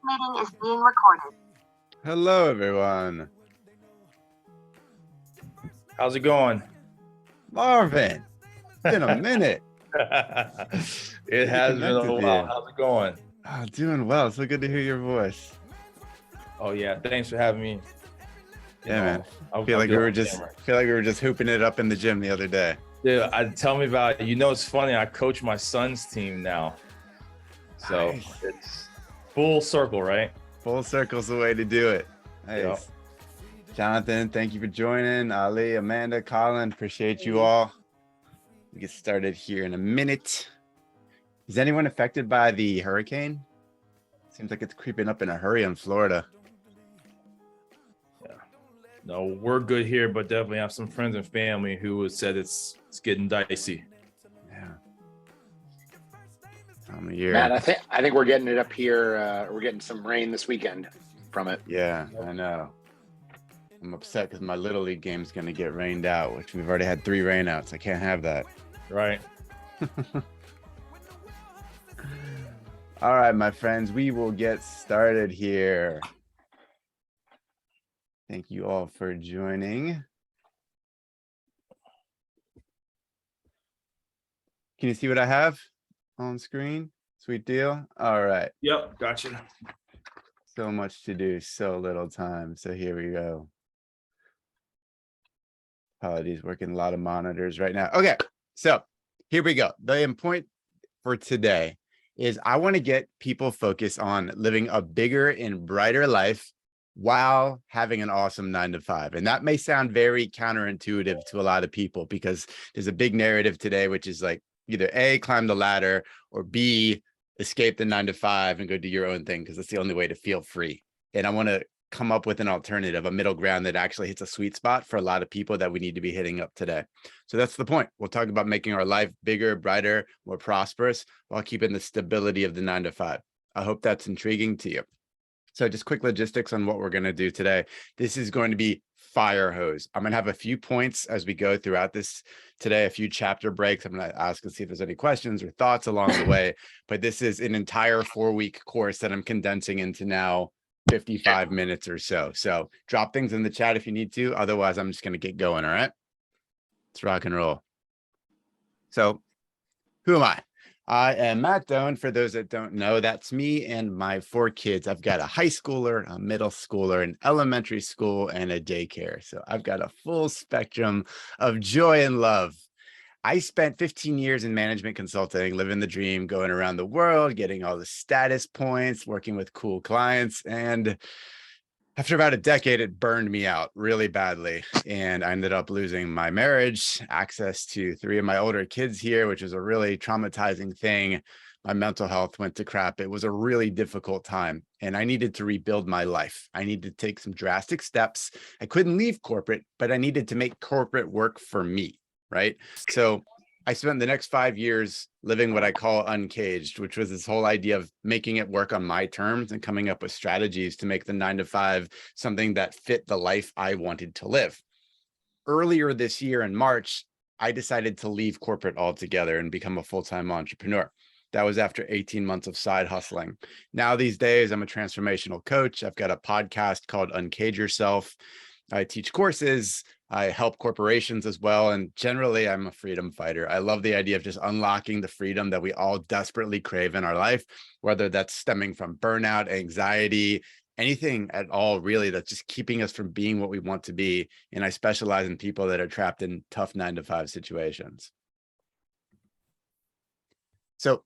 meeting is being recorded. Hello, everyone. How's it going? Marvin, it's been a minute. It has been a while. How's it going? Oh, doing well. So good to hear your voice. Oh yeah, thanks for having me. Yeah, man. I feel like we were just hooping it up in the gym the other day. Dude, tell me about it. You know, it's funny. I coach my son's team now, so Nice. It's full circle, right? Full circle's the way to do it. Nice. Yep. Jonathan, thank you for joining. Ali, Amanda, Colin, appreciate you all. We get started here in a minute. Is anyone affected by the hurricane? Seems like it's creeping up in a hurry in Florida. Yeah. No, we're good here, but definitely have some friends and family who said it's getting dicey. Yeah. Time of year. Matt, I think we're getting it up here. We're getting some rain this weekend from it. Yeah, I know. I'm upset because my Little League game's going to get rained out, which we've already had 3 rainouts. I can't have that. Right. All right, my friends, we will get started here. Thank you all for joining. Can you see what I have on screen? Sweet deal. All right. Yep, gotcha. So much to do, so little time. So here we go. Apologies, working a lot of monitors right now. Okay, so here we go. The point for today is I want to get people focused on living a bigger and brighter life while having an awesome 9-to-5. And that may sound very counterintuitive to a lot of people because there's a big narrative today, which is like either A, climb the ladder, or B, escape the 9-to-5 and go do your own thing because it's the only way to feel free. And I want to come up with an alternative, a middle ground that actually hits a sweet spot for a lot of people that we need to be hitting up today. So that's the point. We'll talk about making our life bigger, brighter, more prosperous while keeping the stability of the 9-to-5. I hope that's intriguing to you. So just quick logistics on what we're going to do today. This is going to be fire hose. I'm going to have a few points as we go throughout this today, a few chapter breaks. I'm going to ask and see if there's any questions or thoughts along the way. But this is an entire 4-week course that I'm condensing into now 55 minutes or so. So drop things in the chat if you need to. Otherwise, I'm just going to get going. All right. Let's rock and roll. So who am I? I am Matt Doan. For those that don't know, that's me and my 4 kids. I've got a high schooler, a middle schooler, an elementary school, and a daycare. So I've got a full spectrum of joy and love. I spent 15 years in management consulting, living the dream, going around the world, getting all the status points, working with cool clients. And after about a decade, it burned me out really badly. And I ended up losing my marriage, access to 3 of my older kids here, which was a really traumatizing thing. My mental health went to crap. It was a really difficult time. And I needed to rebuild my life. I needed to take some drastic steps. I couldn't leave corporate, but I needed to make corporate work for me. Right. So I spent the next 5 years living what I call uncaged, which was this whole idea of making it work on my terms and coming up with strategies to make the 9-to-5 something that fit the life I wanted to live. Earlier this year in March, I decided to leave corporate altogether and become a full-time entrepreneur. That was after 18 months of side hustling. Now, these days, I'm a transformational coach. I've got a podcast called Uncaged Yourself. I teach courses. I help corporations as well. And generally, I'm a freedom fighter. I love the idea of just unlocking the freedom that we all desperately crave in our life, whether that's stemming from burnout, anxiety, anything at all, really, that's just keeping us from being what we want to be. And I specialize in people that are trapped in tough 9-to-5 situations. So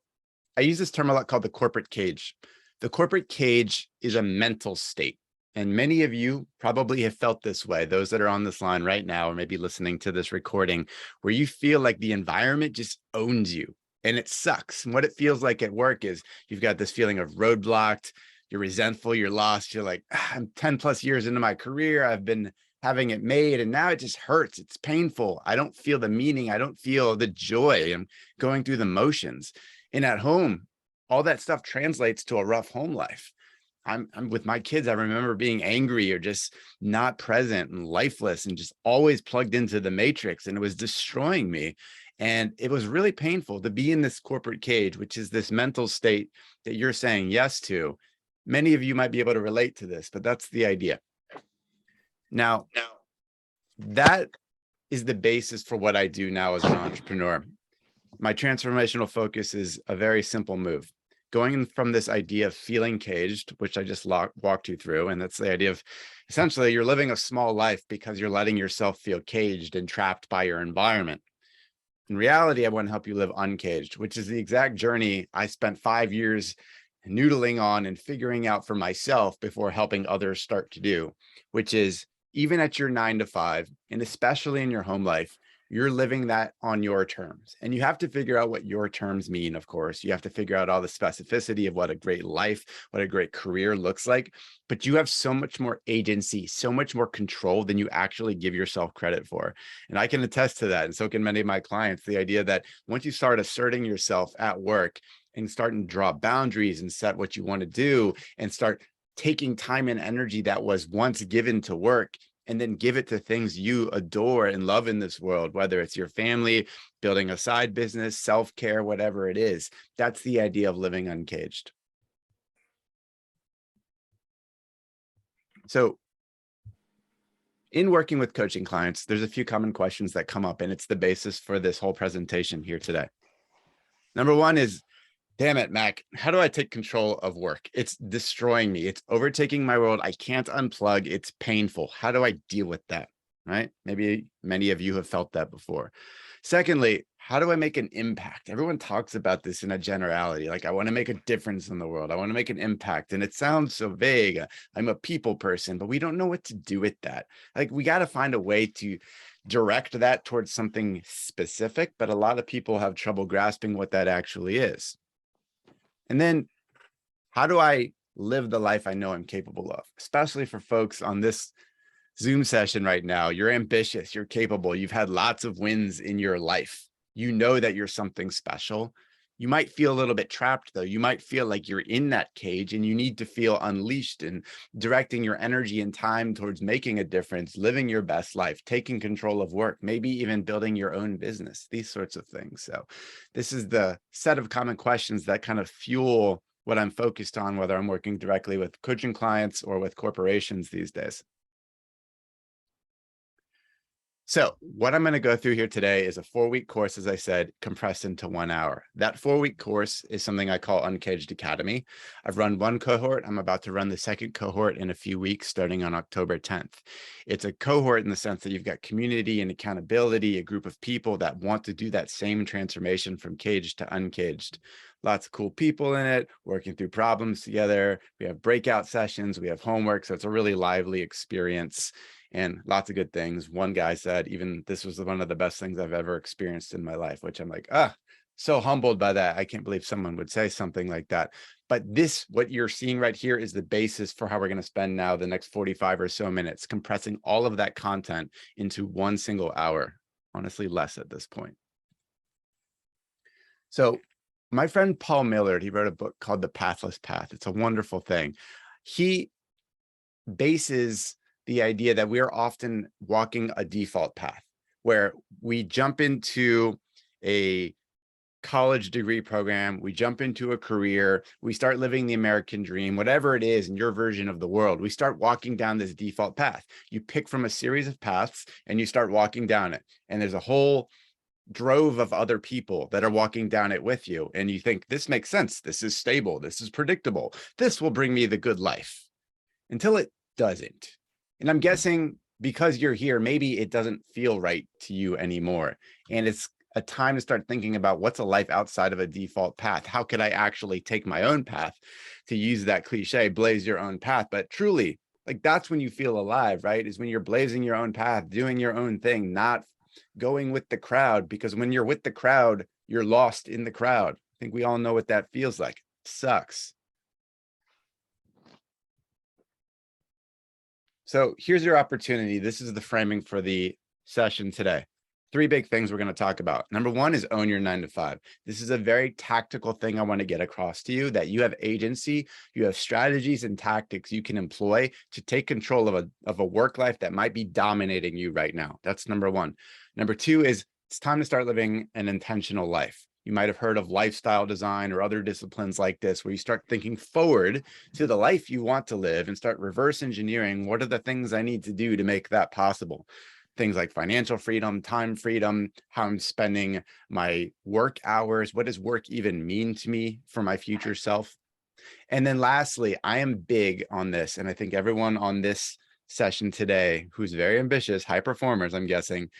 I use this term a lot called the corporate cage. The corporate cage is a mental state. And many of you probably have felt this way, those that are on this line right now, or maybe listening to this recording, where you feel like the environment just owns you and it sucks. And what it feels like at work is you've got this feeling of roadblocked, you're resentful, you're lost. You're like, I'm 10 plus years into my career. I've been having it made and now it just hurts. It's painful. I don't feel the meaning. I don't feel the joy. I'm going through the motions. And at home, all that stuff translates to a rough home life. I'm with my kids. I remember being angry or just not present and lifeless and just always plugged into the matrix, and it was destroying me. And it was really painful to be in this corporate cage, which is this mental state that you're saying yes to. Many of you might be able to relate to this, but that's the idea. Now, that is the basis for what I do now as an entrepreneur. My transformational focus is a very simple move. Going from this idea of feeling caged, which I just walked you through, and that's the idea of essentially you're living a small life because you're letting yourself feel caged and trapped by your environment. In reality, I want to help you live uncaged, which is the exact journey I spent 5 years noodling on and figuring out for myself before helping others start to do, which is even at your 9 to 5, and especially in your home life, you're living that on your terms. And you have to figure out what your terms mean, of course. You have to figure out all the specificity of what a great life, what a great career looks like. But you have so much more agency, so much more control than you actually give yourself credit for. And I can attest to that. And so can many of my clients. The idea that once you start asserting yourself at work and starting to draw boundaries and set what you want to do and start taking time and energy that was once given to work and then give it to things you adore and love in this world, whether it's your family, building a side business, self-care, whatever it is. That's the idea of living uncaged. So in working with coaching clients, there's a few common questions that come up, and it's the basis for this whole presentation here today. Number one is, damn it, Mac, how do I take control of work? It's destroying me. It's overtaking my world. I can't unplug. It's painful. How do I deal with that? Right? Maybe many of you have felt that before. Secondly, how do I make an impact? Everyone talks about this in a generality. Like, I want to make a difference in the world. I want to make an impact. And it sounds so vague. I'm a people person, but we don't know what to do with that. Like, we got to find a way to direct that towards something specific, but a lot of people have trouble grasping what that actually is. And then how do I live the life I know I'm capable of? Especially for folks on this Zoom session right now. You're ambitious, you're capable, you've had lots of wins in your life. You know that you're something special. You might feel a little bit trapped though. You might feel like you're in that cage and you need to feel unleashed and directing your energy and time towards making a difference, living your best life, taking control of work, maybe even building your own business, these sorts of things. So this is the set of common questions that kind of fuel what I'm focused on, whether I'm working directly with coaching clients or with corporations these days. So what I'm going to go through here today is a 4-week course, as I said, compressed into 1 hour. That 4-week course is something I call Uncaged Academy. I've run one cohort. I'm about to run the second cohort in a few weeks, starting on October 10th. It's a cohort in the sense that you've got community and accountability, a group of people that want to do that same transformation from caged to uncaged. Lots of cool people in it, working through problems together. We have breakout sessions, we have homework. So it's a really lively experience. And lots of good things. One guy said, even this was one of the best things I've ever experienced in my life, which I'm like, so humbled by that. I can't believe someone would say something like that. But this, what you're seeing right here, is the basis for how we're going to spend now the next 45 or so minutes, compressing all of that content into 1 single hour, honestly, less at this point. So my friend Paul Millard, he wrote a book called The Pathless Path. It's a wonderful thing. He bases the idea that we are often walking a default path where we jump into a college degree program, we jump into a career, we start living the American dream, whatever it is in your version of the world. We start walking down this default path. You pick from a series of paths and you start walking down it. And there's a whole drove of other people that are walking down it with you. And you think, this makes sense. This is stable. This is predictable. This will bring me the good life, until it doesn't. And I'm guessing because you're here, maybe it doesn't feel right to you anymore. And it's a time to start thinking about what's a life outside of a default path. How could I actually take my own path? To use that cliche, blaze your own path. But truly, like, that's when you feel alive, right? Is when you're blazing your own path, doing your own thing, not going with the crowd. Because when you're with the crowd, you're lost in the crowd. I think we all know what that feels like. It sucks. So here's your opportunity. This is the framing for the session today. 3 big things we're going to talk about. Number 1 is own your 9 to 5. This is a very tactical thing I want to get across to you, that you have agency, you have strategies and tactics you can employ to take control of a work life that might be dominating you right now. That's number 1. Number 2 is it's time to start living an intentional life. You might have heard of lifestyle design or other disciplines like this, where you start thinking forward to the life you want to live and start reverse engineering. What are the things I need to do to make that possible? Things like financial freedom, time freedom, how I'm spending my work hours. What does work even mean to me for my future self? And then lastly, I am big on this. And I think everyone on this session today who's very ambitious, high performers, I'm guessing,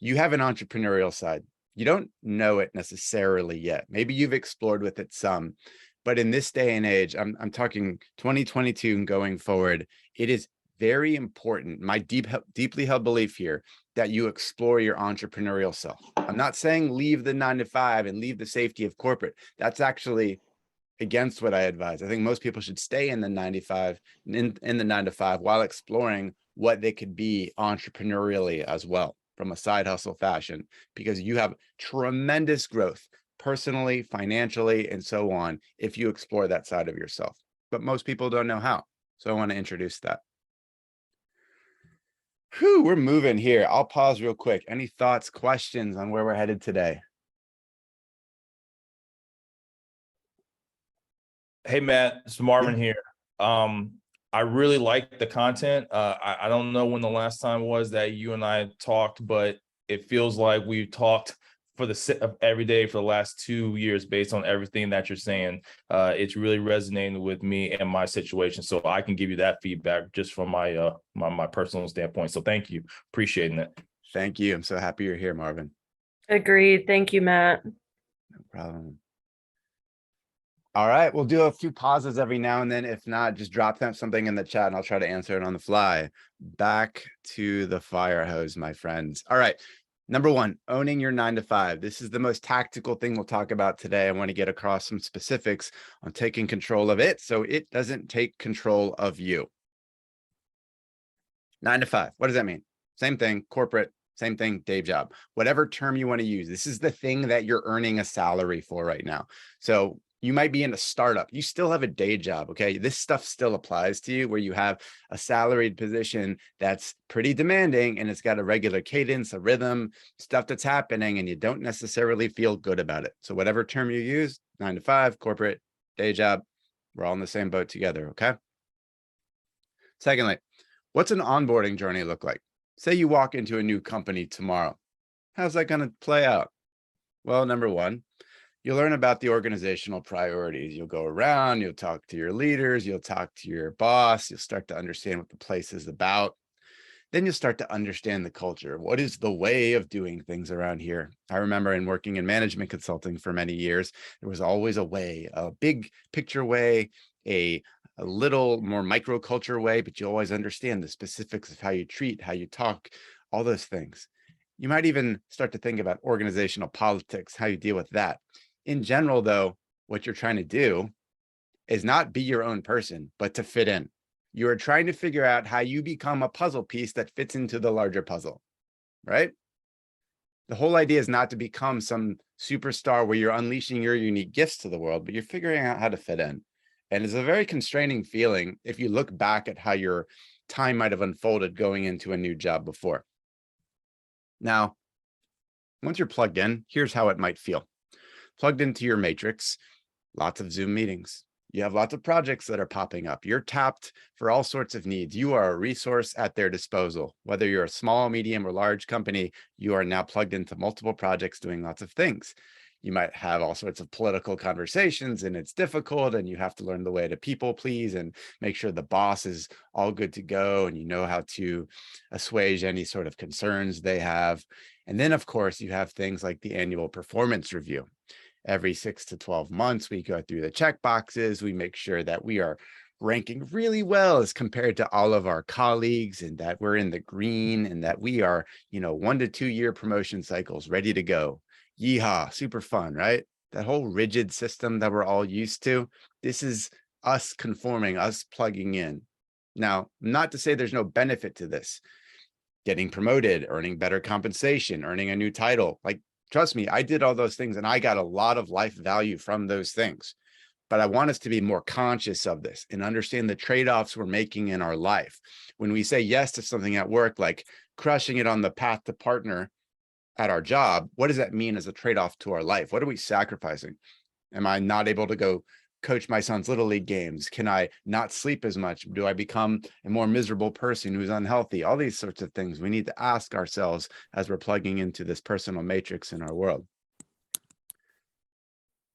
you have an entrepreneurial side. You don't know it necessarily yet. Maybe you've explored with it some, but in this day and age, I'm talking 2022 and going forward, it is very important, my deeply held belief here, that you explore your entrepreneurial self. I'm not saying leave the 9-to-5 and leave the safety of corporate. That's actually against what I advise. I think most people should stay in the 95 in the 9-to-5 while exploring what they could be entrepreneurially as well, from a side hustle fashion, because you have tremendous growth personally, financially, and so on if you explore that side of yourself. But most people don't know how. So I want to introduce that. Whew, we're moving here. I'll pause real quick. Any thoughts, questions on where we're headed today? Hey, Matt, it's Marvin here. I really like the content. I don't know when the last time was that you and I talked, but it feels like we've talked for every day for the last 2 years based on everything that you're saying. It's really resonating with me and my situation. So I can give you that feedback just from my my personal standpoint. So thank you. Appreciating it. Thank you. I'm so happy you're here, Marvin. Agreed. Thank you, Matt. No problem. All right, we'll do a few pauses every now and then. If not, just drop something in the chat and I'll try to answer it on the fly. Back to the fire hose, my friends. All right, number one, owning your 9-to-5. This is the most tactical thing we'll talk about today. I want to get across some specifics on taking control of it so it doesn't take control of you. 9-to-5, what does that mean? Same thing, corporate, same thing, day job, whatever term you want to use. This is the thing that you're earning a salary for right now. So you might be in a startup. You still have a day job, okay? This stuff still applies to you, where you have a salaried position that's pretty demanding and it's got a regular cadence, a rhythm, stuff that's happening, and you don't necessarily feel good about it. So whatever term you use, 9-to-5, corporate, day job, we're all in the same boat together, okay? Secondly, what's an onboarding journey look like? Say you walk into a new company tomorrow. How's that going to play out? Well, number one, you'll learn about the organizational priorities. You'll go around, you'll talk to your leaders, you'll talk to your boss, you'll start to understand what the place is about. Then you'll start to understand the culture. What is the way of doing things around here? I remember in working in management consulting for many years, there was always a way, a big picture way, a little more microculture way, but you always understand the specifics of how you treat, how you talk, all those things. You might even start to think about organizational politics, how you deal with that. In general, though, what you're trying to do is not be your own person, but to fit in. You are trying to figure out how you become a puzzle piece that fits into the larger puzzle, right? The whole idea is not to become some superstar where you're unleashing your unique gifts to the world, but you're figuring out how to fit in. And it's a very constraining feeling if you look back at how your time might have unfolded going into a new job before. Now, once you're plugged in, here's how it might feel. Plugged into your matrix, lots of Zoom meetings. You have lots of projects that are popping up. You're tapped for all sorts of needs. You are a resource at their disposal. Whether you're a small, medium, or large company, you are now plugged into multiple projects doing lots of things. You might have all sorts of political conversations and it's difficult and you have to learn the way to people please and make sure the boss is all good to go and you know how to assuage any sort of concerns they have. And then, of course, you have things like the annual performance review. Every 6 to 12 months, we go through the check boxes. We make sure that we are ranking really well as compared to all of our colleagues and that we're in the green and that we are, 1 to 2 year promotion cycles ready to go. Yeehaw, super fun, right? That whole rigid system that we're all used to. This is us conforming, us plugging in. Now, not to say there's no benefit to this. Getting promoted, earning better compensation, earning a new title. Like, trust me, I did all those things and I got a lot of life value from those things. But I want us to be more conscious of this and understand the trade-offs we're making in our life. When we say yes to something at work, like crushing it on the path to partner, at our job, what does that mean as a trade-off to our life? What are we sacrificing? Am I not able to go coach my son's little league games? Can I not sleep as much? Do I become a more miserable person who's unhealthy? All these sorts of things we need to ask ourselves as we're plugging into this personal matrix in our world.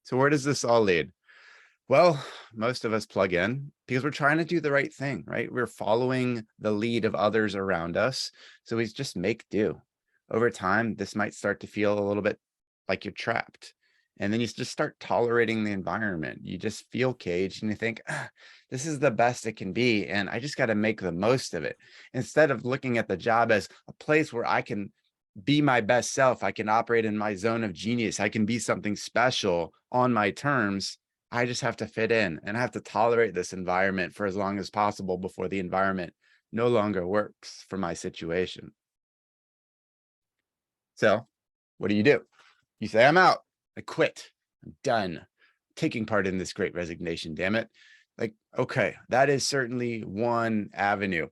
So where does this all lead? Well, most of us plug in because we're trying to do the right thing, right? We're following the lead of others around us. So we just make do. Over time, this might start to feel a little bit like you're trapped. And then you just start tolerating the environment. You just feel caged and you think, this is the best it can be. And I just got to make the most of it. Instead of looking at the job as a place where I can be my best self, I can operate in my zone of genius, I can be something special on my terms. I just have to fit in and I have to tolerate this environment for as long as possible before the environment no longer works for my situation. So what do? You say, I'm out. I quit. I'm done taking part in this great resignation, damn it. Like, okay, that is certainly one avenue.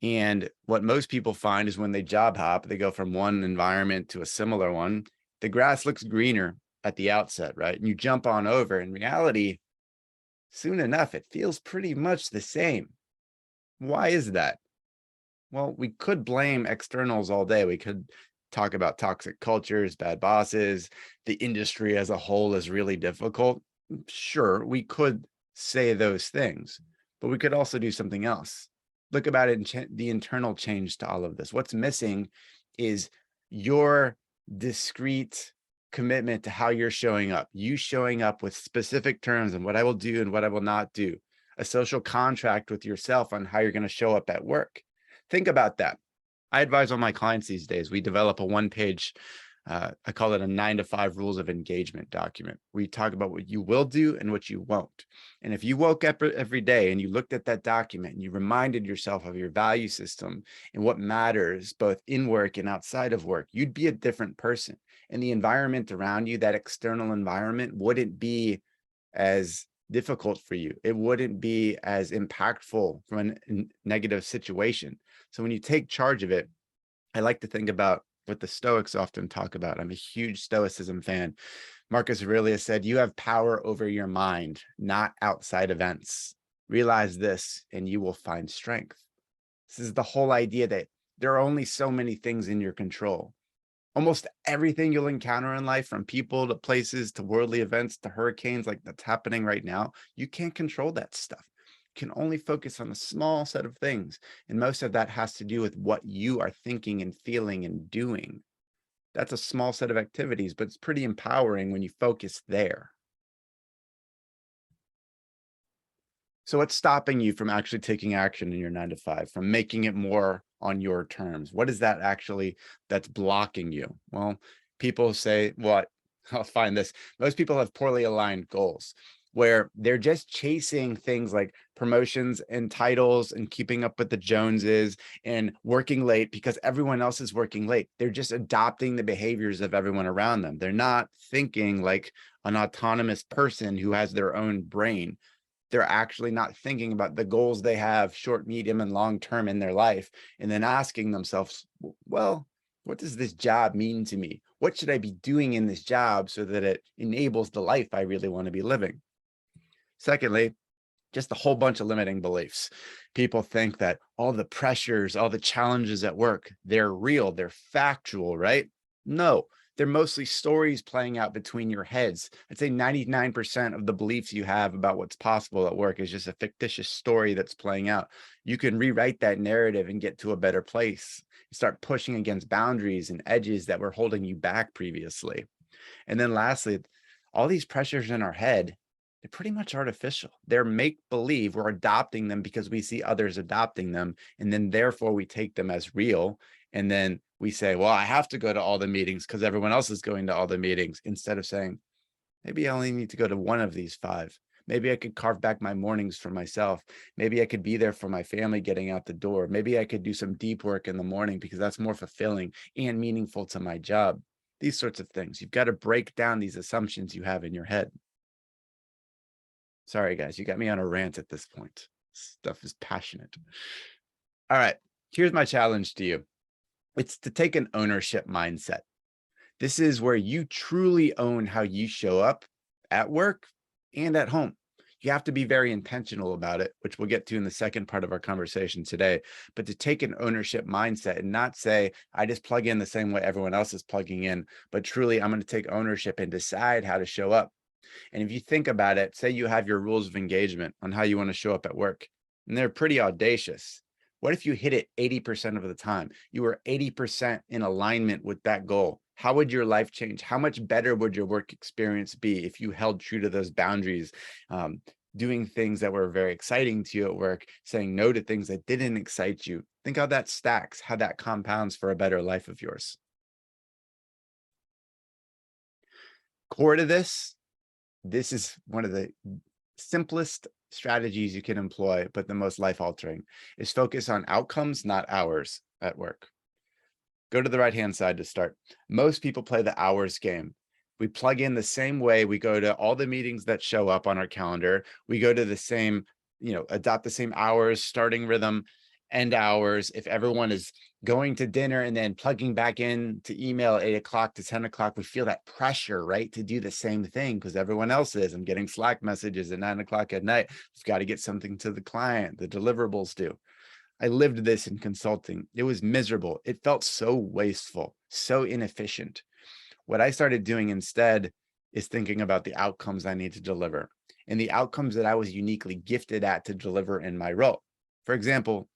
And what most people find is when they job hop, they go from one environment to a similar one. The grass looks greener at the outset, right? And you jump on over. In reality, soon enough, it feels pretty much the same. Why is that? Well, we could blame externals all day. We could talk about toxic cultures, bad bosses, the industry as a whole is really difficult. Sure, we could say those things, but we could also do something else. Look about it in the internal change to all of this. What's missing is your discrete commitment to how you're showing up. You showing up with specific terms and what I will do and what I will not do. A social contract with yourself on how you're going to show up at work. Think about that. I advise all my clients these days. We develop a one-page, I call it a 9-to-5 rules of engagement document. We talk about what you will do and what you won't. And if you woke up every day and you looked at that document and you reminded yourself of your value system and what matters both in work and outside of work, you'd be a different person. And the environment around you, that external environment, wouldn't be as difficult for you. It wouldn't be as impactful from a negative situation. So when you take charge of it, I like to think about what the Stoics often talk about. I'm a huge Stoicism fan. Marcus Aurelius said, you have power over your mind, not outside events. Realize this and you will find strength. This is the whole idea that there are only so many things in your control. Almost everything you'll encounter in life, from people to places to worldly events to hurricanes like that's happening right now, you can't control that stuff. You can only focus on a small set of things. And most of that has to do with what you are thinking and feeling and doing. That's a small set of activities, but it's pretty empowering when you focus there. So what's stopping you from actually taking action in your 9-to-5, from making it more on your terms? What is that actually that's blocking you? Well, people say, what? I'll find this. Most people have poorly aligned goals where they're just chasing things like promotions and titles and keeping up with the Joneses and working late because everyone else is working late. They're just adopting the behaviors of everyone around them. They're not thinking like an autonomous person who has their own brain. They're actually not thinking about the goals they have short, medium, and long term in their life, and then asking themselves, well, what does this job mean to me? What should I be doing in this job so that it enables the life I really want to be living? Secondly, just a whole bunch of limiting beliefs. People think that all the pressures, all the challenges at work, they're real, they're factual, right? No. They're mostly stories playing out between your heads. I'd say 99% of the beliefs you have about what's possible at work is just a fictitious story that's playing out. You can rewrite that narrative and get to a better place. You start pushing against boundaries and edges that were holding you back previously. And then lastly, all these pressures in our head, they're pretty much artificial. They're make-believe. We're adopting them because we see others adopting them. And then therefore we take them as real. And then we say, well, I have to go to all the meetings because everyone else is going to all the meetings, instead of saying, maybe I only need to go to one of these 5. Maybe I could carve back my mornings for myself. Maybe I could be there for my family getting out the door. Maybe I could do some deep work in the morning because that's more fulfilling and meaningful to my job. These sorts of things. You've got to break down these assumptions you have in your head. Sorry, guys, you got me on a rant at this point. Stuff is passionate. All right, here's my challenge to you. It's to take an ownership mindset. This is where you truly own how you show up at work and at home. You have to be very intentional about it, which we'll get to in the second part of our conversation today. But to take an ownership mindset and not say, I just plug in the same way everyone else is plugging in, but truly, I'm going to take ownership and decide how to show up. And if you think about it, say you have your rules of engagement on how you want to show up at work, and they're pretty audacious. What if you hit it 80% of the time? You were 80% in alignment with that goal. How would your life change? How much better would your work experience be if you held true to those boundaries, doing things that were very exciting to you at work, saying no to things that didn't excite you? Think how that stacks, how that compounds for a better life of yours. Core to this is one of the simplest strategies you can employ, but the most life-altering, is focus on outcomes, not hours at work. Go to the right-hand side to start. Most people play the hours game. We plug in the same way. We go to all the meetings that show up on our calendar. We go to the same, adopt the same hours, starting rhythm, end hours. If everyone is going to dinner and then plugging back in to email at 8 o'clock to 10 o'clock, we feel that pressure, right, to do the same thing because everyone else is. I'm getting Slack messages at 9 o'clock at night. We've got to get something to the client. The deliverables due. I lived this in consulting. It was miserable. It felt so wasteful, so inefficient. What I started doing instead is thinking about the outcomes I need to deliver and the outcomes that I was uniquely gifted at to deliver in my role. For example,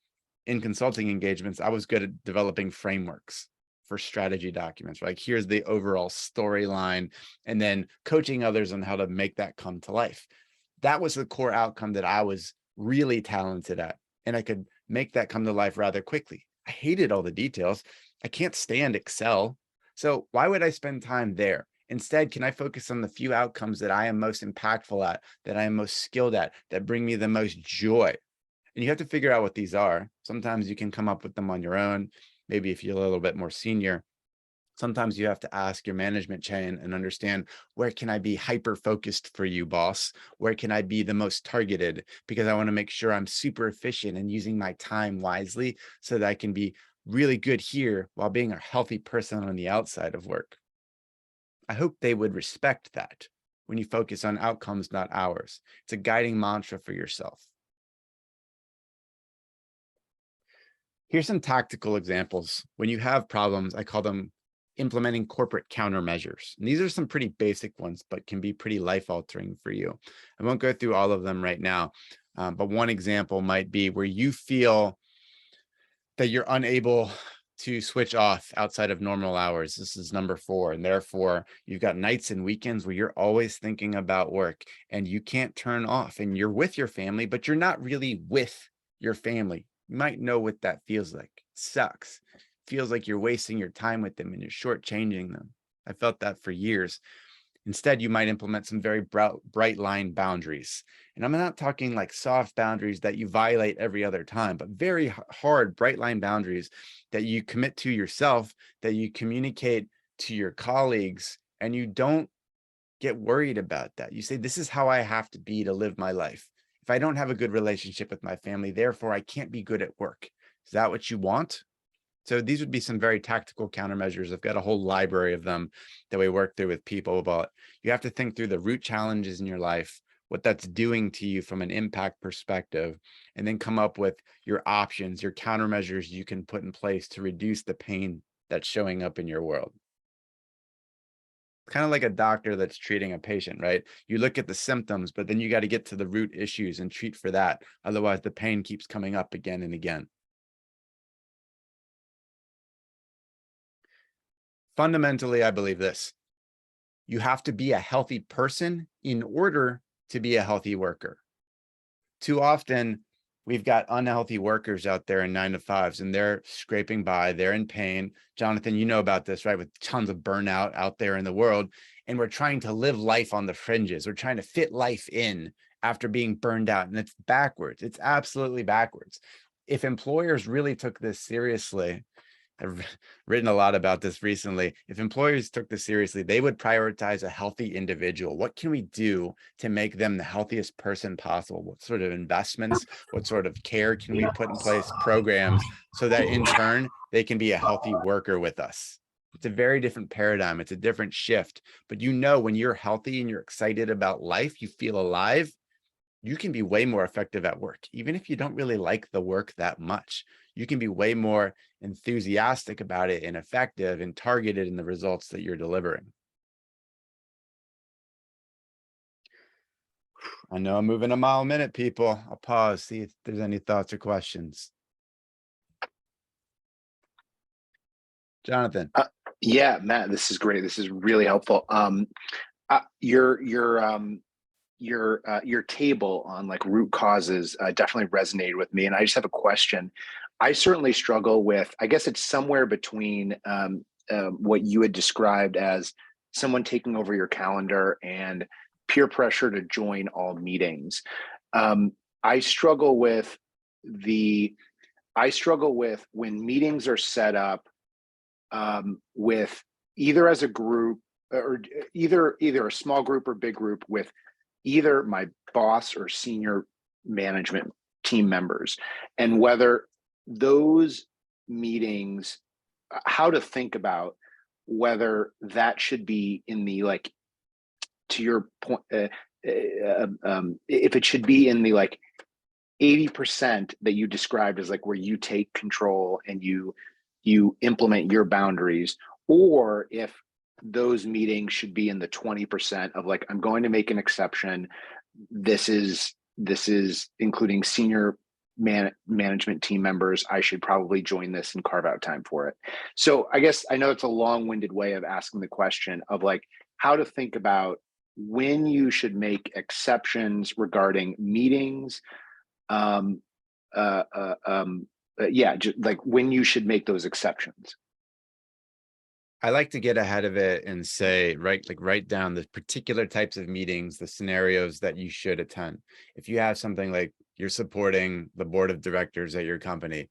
in consulting engagements, I was good at developing frameworks for strategy documents. Like, here's the overall storyline, and then coaching others on how to make that come to life. That was the core outcome that I was really talented at, and I could make that come to life rather quickly. I hated all the details. I can't stand Excel. So why would I spend time there? Instead, can I focus on the few outcomes that I am most impactful at, that I am most skilled at, that bring me the most joy? And you have to figure out what these are. Sometimes you can come up with them on your own. Maybe if you're a little bit more senior, sometimes you have to ask your management chain and understand, where can I be hyper focused for you, boss? Where can I be the most targeted? Because I want to make sure I'm super efficient and using my time wisely so that I can be really good here while being a healthy person on the outside of work. I hope they would respect that when you focus on outcomes, not hours. It's a guiding mantra for yourself. Here's some tactical examples. When you have problems, I call them implementing corporate countermeasures. And these are some pretty basic ones, but can be pretty life-altering for you. I won't go through all of them right now, but one example might be where you feel that you're unable to switch off outside of normal hours. This is number 4. And therefore, you've got nights and weekends where you're always thinking about work and you can't turn off, and you're with your family, but you're not really with your family. You might know what that feels like. It sucks. It feels like you're wasting your time with them and you're shortchanging them. I felt that for years. Instead, you might implement some very bright line boundaries. And I'm not talking like soft boundaries that you violate every other time, but very hard, bright line boundaries that you commit to yourself, that you communicate to your colleagues, and you don't get worried about that. You say, this is how I have to be to live my life. If I don't have a good relationship with my family, therefore I can't be good at work. Is that what you want? So these would be some very tactical countermeasures. I've got a whole library of them that we work through with people, but you have to think through the root challenges in your life, what that's doing to you from an impact perspective, and then come up with your options, your countermeasures you can put in place to reduce the pain that's showing up in your world. Kind of like a doctor that's treating a patient, right? You look at the symptoms, but then you got to get to the root issues and treat for that. Otherwise, the pain keeps coming up again and again. Fundamentally, I believe this: you have to be a healthy person in order to be a healthy worker. Too often, we've got unhealthy workers out there in 9-to-5s, and they're scraping by, they're in pain. Jonathan, you know about this, right? With tons of burnout out there in the world. And we're trying to live life on the fringes. We're trying to fit life in after being burned out. And it's backwards. It's absolutely backwards. If employers really took this seriously, I've written a lot about this recently. If employers took this seriously, they would prioritize a healthy individual. What can we do to make them the healthiest person possible? What sort of investments, what sort of care can we put in place, programs, so that in turn, they can be a healthy worker with us? It's a very different paradigm. It's a different shift. But you know, when you're healthy and you're excited about life, you feel alive, you can be way more effective at work. Even if you don't really like the work that much, you can be way more enthusiastic about it and effective and targeted in the results that you're delivering. I know I'm moving a mile a minute, people. I'll pause, see if there's any thoughts or questions. Jonathan. Yeah, Matt, this is great. This is really helpful. Your table on like root causes definitely resonated with me, and I just have a question. I certainly struggle with, I guess it's somewhere between what you had described as someone taking over your calendar and peer pressure to join all meetings. I struggle with when meetings are set up with either as a group or either a small group or big group with either my boss or senior management team members, and whether those meetings, how to think about whether that should be in the, like, to your point, if it should be in the like 80% that you described as like where you take control and you implement your boundaries, or if those meetings should be in the 20% of like, I'm going to make an exception. This is including senior management team members. I should probably join this and carve out time for it. So I guess I know it's a long-winded way of asking the question of like how to think about when you should make exceptions regarding meetings. Yeah, just like when you should make those exceptions. I like to get ahead of it and say, write down the particular types of meetings, the scenarios that you should attend. If you have something like you're supporting the board of directors at your company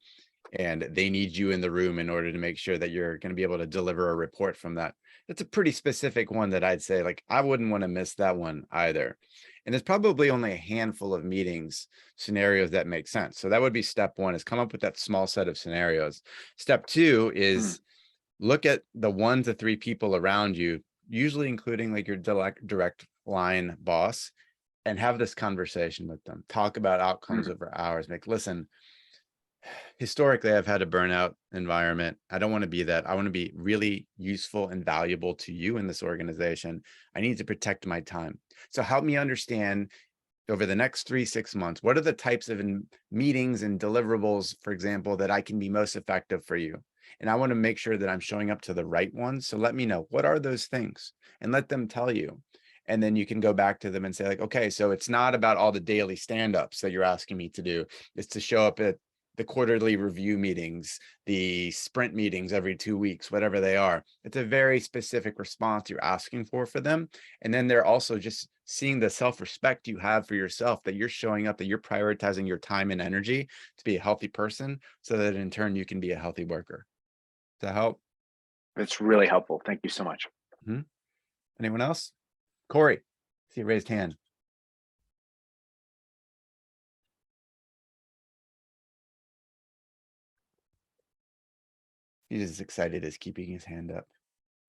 and they need you in the room in order to make sure that you're going to be able to deliver a report from that, it's a pretty specific one that I'd say, like, I wouldn't want to miss that one either. And there's probably only a handful of meetings, scenarios that make sense. So that would be step one, is come up with that small set of scenarios. Step two is look at the 1 to 3 people around you, usually including like your direct line boss, and have this conversation with them. Talk about outcomes over hours. Listen, historically, I've had a burnout environment. I don't want to be that. I want to be really useful and valuable to you in this organization. I need to protect my time. So help me understand over the next 3-6 months, what are the types of meetings and deliverables, for example, that I can be most effective for you? And I want to make sure that I'm showing up to the right ones. So let me know, what are those things, and let them tell you. And then you can go back to them and say, like, okay, so it's not about all the daily stand-ups that you're asking me to do. It's to show up at the quarterly review meetings, the sprint meetings every 2 weeks, whatever they are. It's a very specific response you're asking for them. And then they're also just seeing the self-respect you have for yourself, that you're showing up, that you're prioritizing your time and energy to be a healthy person, so that in turn you can be a healthy worker. Does that help? It's really helpful. Thank you so much. Anyone else? Corey, see a raised hand. He's as excited as keeping his hand up.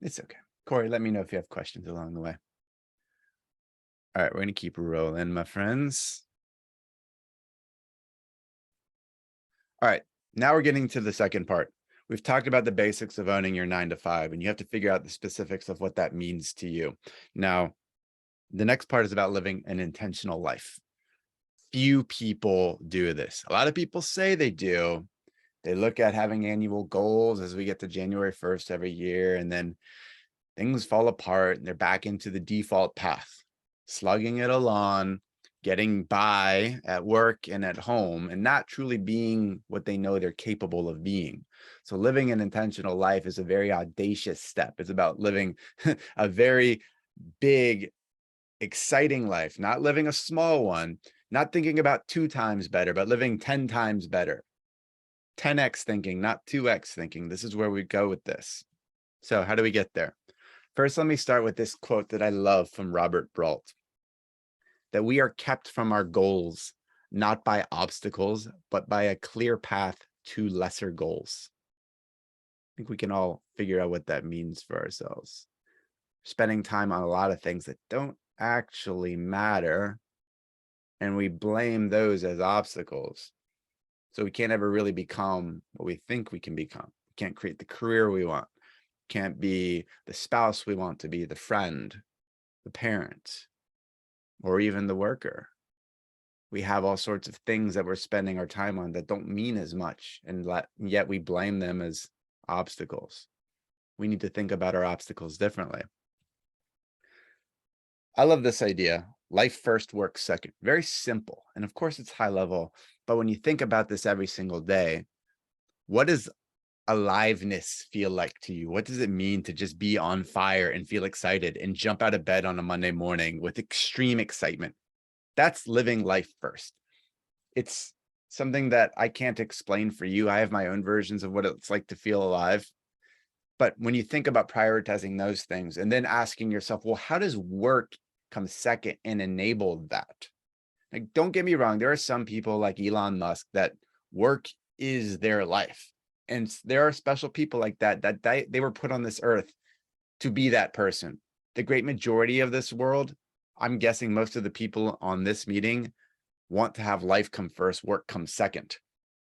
It's okay. Corey, let me know if you have questions along the way. All right, we're going to keep rolling, my friends. All right, now we're getting to the second part. We've talked about the basics of owning your 9 to 5, and you have to figure out the specifics of what that means to you. Now, the next part is about living an intentional life. Few people do this. A lot of people say they do. They look at having annual goals as we get to January 1st every year, and then things fall apart and they're back into the default path, slugging it along, getting by at work and at home, and not truly being what they know they're capable of being. So living an intentional life is a very audacious step. It's about living a very big, exciting life, not living a small one, not thinking about 2 times better, but living 10 times better. 10x thinking, not 2x thinking. This is where we go with this. So how do we get there? First, let me start with this quote that I love from Robert Brault, that we are kept from our goals, not by obstacles, but by a clear path to lesser goals. I think we can all figure out what that means for ourselves. Spending time on a lot of things that don't actually matter, and we blame those as obstacles. So we can't ever really become what we think we can become. We can't create the career we want. Can't be the spouse we want to be, the friend, the parent, or even the worker. We have all sorts of things that we're spending our time on that don't mean as much, and yet we blame them as obstacles. We need to think about our obstacles differently. I love this idea. Life first, work second. Very simple. And of course, it's high level. But when you think about this every single day, what does aliveness feel like to you? What does it mean to just be on fire and feel excited and jump out of bed on a Monday morning with extreme excitement? That's living life first. It's something that I can't explain for you. I have my own versions of what it's like to feel alive. But when you think about prioritizing those things and then asking yourself, well, how does work come second and enable that? Like, don't get me wrong. There are some people like Elon Musk that work is their life. And there are special people like that they were put on this earth to be that person. The great majority of this world, I'm guessing most of the people on this meeting want to have life come first, work come second.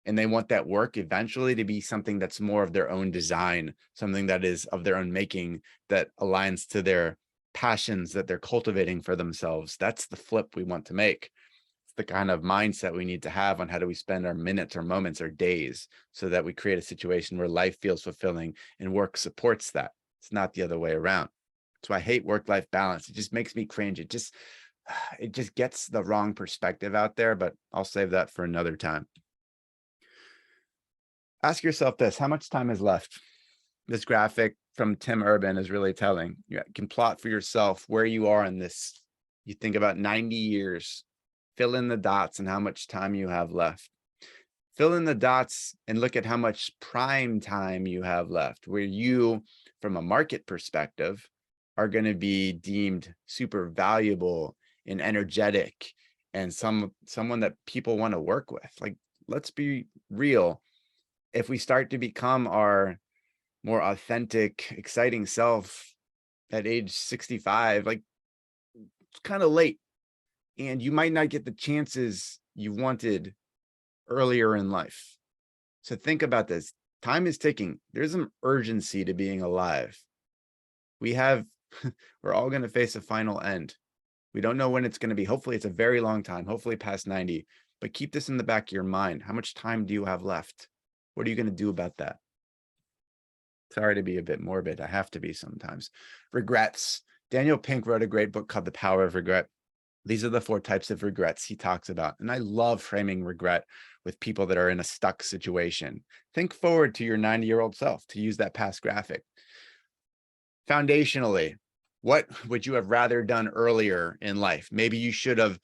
And they want that work eventually to be something that's more of their own design, something that is of their own making, that aligns to their passions that they're cultivating for themselves. That's the flip we want to make. It's the kind of mindset we need to have on how do we spend our minutes or moments or days so that we create a situation where life feels fulfilling and work supports that. It's not the other way around. That's why I hate work-life balance. It just makes me cringe. It just gets the wrong perspective out there, but I'll save that for another time. Ask yourself this: how much time is left? This graphic from Tim Urban is really telling. You can plot for yourself where you are in this. You think about 90 years, fill in the dots and how much time you have left. Fill in the dots and look at how much prime time you have left, where you, from a market perspective, are going to be deemed super valuable and energetic and someone that people want to work with. Like, let's be real. If we start to become our more authentic, exciting self at age 65, like, it's kind of late, and you might not get the chances you wanted earlier in life. So think about this. Time is ticking. There's some urgency to being alive. We're all going to face a final end. We don't know when it's going to be. Hopefully it's a very long time, hopefully past 90, but keep this in the back of your mind. How much time do you have left? What are you going to do about that? Sorry to be a bit morbid. I have to be sometimes. Regrets. Daniel Pink wrote a great book called The Power of Regret. These are the 4 types of regrets he talks about. And I love framing regret with people that are in a stuck situation. Think forward to your 90-year-old self, to use that past graphic. Foundationally, what would you have rather done earlier in life? Maybe you should have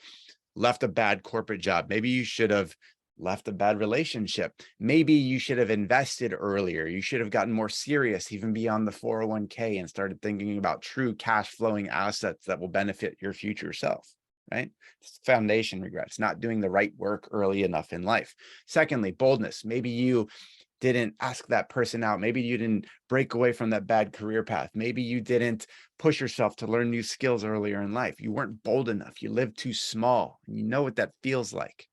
left a bad corporate job. Maybe you should have left a bad relationship. Maybe you should have invested earlier. You should have gotten more serious, even beyond the 401k, and started thinking about true cash flowing assets that will benefit your future self, right? It's foundation regrets, not doing the right work early enough in life. Secondly, boldness. Maybe you didn't ask that person out. Maybe you didn't break away from that bad career path. Maybe you didn't push yourself to learn new skills earlier in life. You weren't bold enough. You lived too small. And you know what that feels like.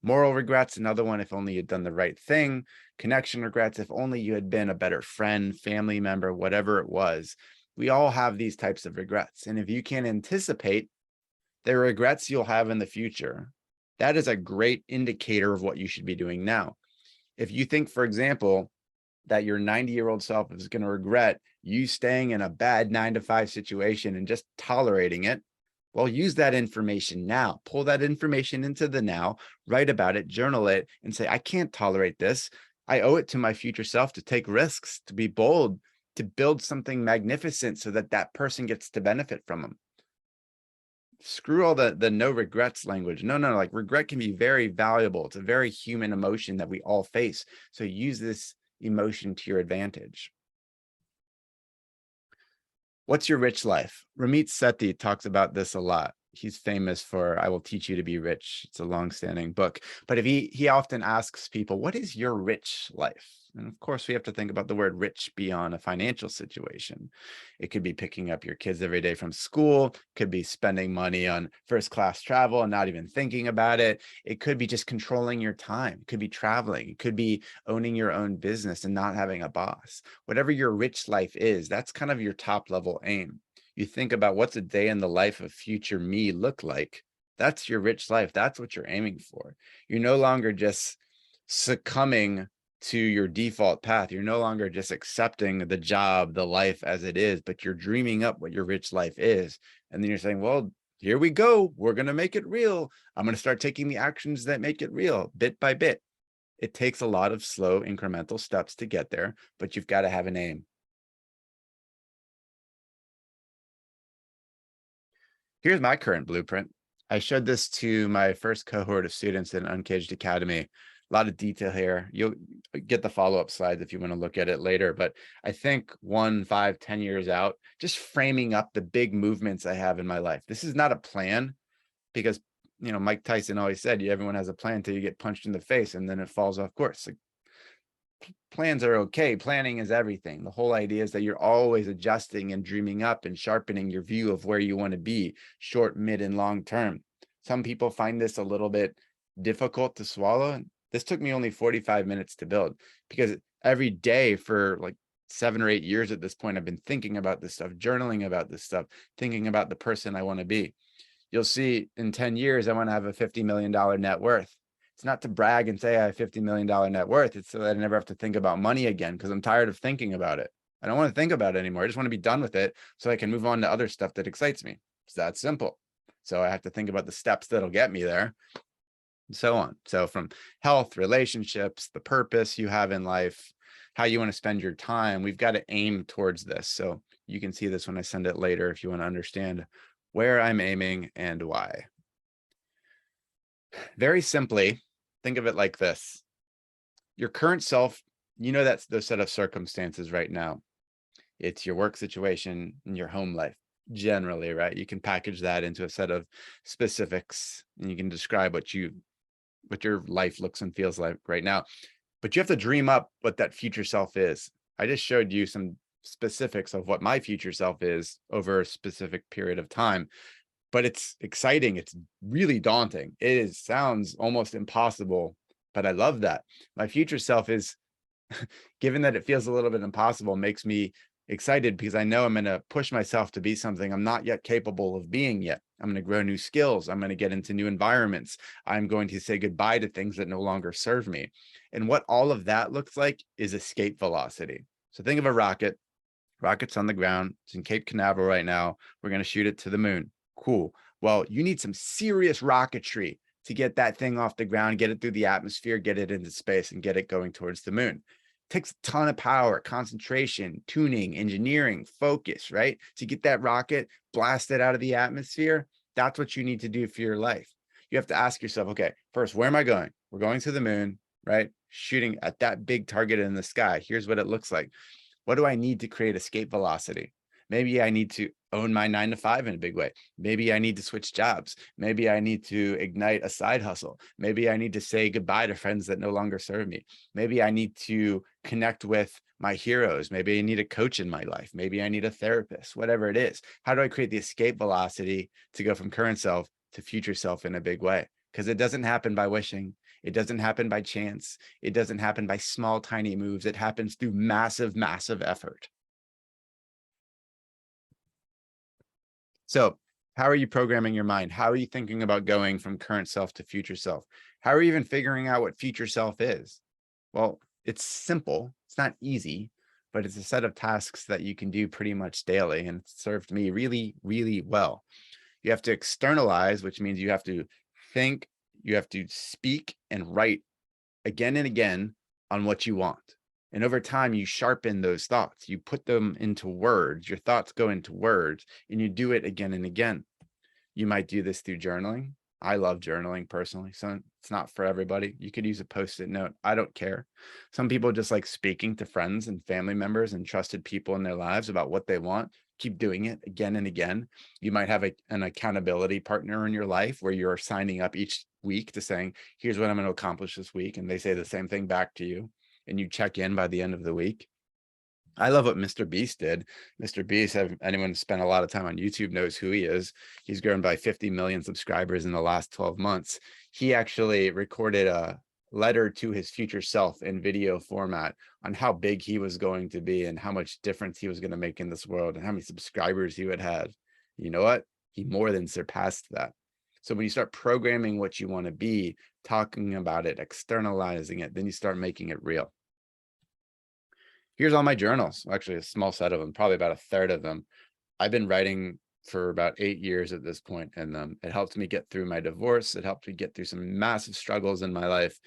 Moral regrets, another one, if only you'd done the right thing. Connection regrets, if only you had been a better friend, family member, whatever it was. We all have these types of regrets. And if you can anticipate the regrets you'll have in the future, that is a great indicator of what you should be doing now. If you think, for example, that your 90-year-old self is going to regret you staying in a bad 9-to-5 situation and just tolerating it, well, use that information now. Pull that information into the now, write about it, journal it, and say, I can't tolerate this. I owe it to my future self to take risks, to be bold, to build something magnificent so that that person gets to benefit from them. screw all the no regrets language. No, like regret can be very valuable. It's a very human emotion that we all face. So use this emotion to your advantage. What's your rich life? Ramit Sethi talks about this a lot. He's famous for I Will Teach You to Be Rich. It's a long-standing book. But if he often asks people, what is your rich life? And of course, we have to think about the word rich beyond a financial situation. It could be picking up your kids every day from school, could be spending money on first-class travel and not even thinking about it. It could be just controlling your time. It could be traveling. It could be owning your own business and not having a boss. Whatever your rich life is, that's kind of your top level aim. You think about what's a day in the life of future me look like. That's your rich life. That's what you're aiming for. You're no longer just succumbing to your default path. You're no longer just accepting the job, the life as it is, but you're dreaming up what your rich life is. And then you're saying, well, here we go. We're going to make it real. I'm going to start taking the actions that make it real bit by bit. It takes a lot of slow incremental steps to get there, but you've got to have an aim. Here's my current blueprint. I showed this to my first cohort of students in Uncaged Academy. A lot of detail here. You'll get the follow-up slides if you want to look at it later. But I think 1, 5, 10 years out, just framing up the big movements I have in my life. This is not a plan because, you know, Mike Tyson always said, everyone has a plan until you get punched in the face and then it falls off course. Like, plans are okay. Planning is everything. The whole idea is that you're always adjusting and dreaming up and sharpening your view of where you want to be, short, mid, and long term. Some people find this a little bit difficult to swallow. This took me only 45 minutes to build because every day for like 7 or 8 years at this point, I've been thinking about this stuff, journaling about this stuff, thinking about the person I want to be. You'll see in 10 years, I want to have a $50 million net worth. It's not to brag and say I have $50 million net worth. It's so that I never have to think about money again because I'm tired of thinking about it. I don't want to think about it anymore. I just want to be done with it so I can move on to other stuff that excites me. It's that simple. So I have to think about the steps that'll get me there and so on. So from health, relationships, the purpose you have in life, how you want to spend your time, we've got to aim towards this. So you can see this when I send it later if you want to understand where I'm aiming and why. Very simply, think of it like this. Your current self, you know, that's the set of circumstances right now. It's your work situation and your home life generally, right? You can package that into a set of specifics and you can describe what your life looks and feels like right now. But you have to dream up what that future self is. I just showed you some specifics of what my future self is over a specific period of time. But it's exciting. It's really daunting. It sounds almost impossible, but I love that. My future self is, given that it feels a little bit impossible, makes me excited because I know I'm going to push myself to be something I'm not yet capable of being yet. I'm going to grow new skills. I'm going to get into new environments. I'm going to say goodbye to things that no longer serve me. And what all of that looks like is escape velocity. So think of a rocket. Rocket's on the ground. It's in Cape Canaveral right now. We're going to shoot it to the moon. Cool. Well, you need some serious rocketry to get that thing off the ground, get it through the atmosphere, get it into space, and get it going towards the moon. It takes a ton of power, concentration, tuning, engineering, focus, right? To get that rocket blasted out of the atmosphere. That's what you need to do for your life. You have to ask yourself, okay, first, where am I going? We're going to the moon, right? Shooting at that big target in the sky. Here's what it looks like. What do I need to create escape velocity? Maybe I need to own my 9-to-5 in a big way. Maybe I need to switch jobs. Maybe I need to ignite a side hustle. Maybe I need to say goodbye to friends that no longer serve me. Maybe I need to connect with my heroes. Maybe I need a coach in my life. Maybe I need a therapist, whatever it is. How do I create the escape velocity to go from current self to future self in a big way? Because it doesn't happen by wishing. It doesn't happen by chance. It doesn't happen by small, tiny moves. It happens through massive, massive effort. So how are you programming your mind? How are you thinking about going from current self to future self? How are you even figuring out what future self is? Well, it's simple. It's not easy, but it's a set of tasks that you can do pretty much daily. And it's served me really, really well. You have to externalize, which means you have to think, you have to speak and write again and again on what you want. And over time, you sharpen those thoughts. You put them into words. Your thoughts go into words, and you do it again and again. You might do this through journaling. I love journaling personally, so it's not for everybody. You could use a Post-it note. I don't care. Some people just like speaking to friends and family members and trusted people in their lives about what they want. Keep doing it again and again. You might have an accountability partner in your life where you're signing up each week to saying, here's what I'm going to accomplish this week. And they say the same thing back to you. And you check in by the end of the week. I love what Mr. Beast did. Mr. Beast, anyone spent a lot of time on YouTube knows who he is. He's grown by 50 million subscribers in the last 12 months. He actually recorded a letter to his future self in video format on how big he was going to be and how much difference he was going to make in this world and how many subscribers he would have. You know what? He more than surpassed that. So when you start programming what you want to be, talking about it, externalizing it, then you start making it real. Here's all my journals, actually a small set of them, probably about a third of them. I've been writing for about 8 years at this point, and it helped me get through my divorce. It helped me get through some massive struggles in my life.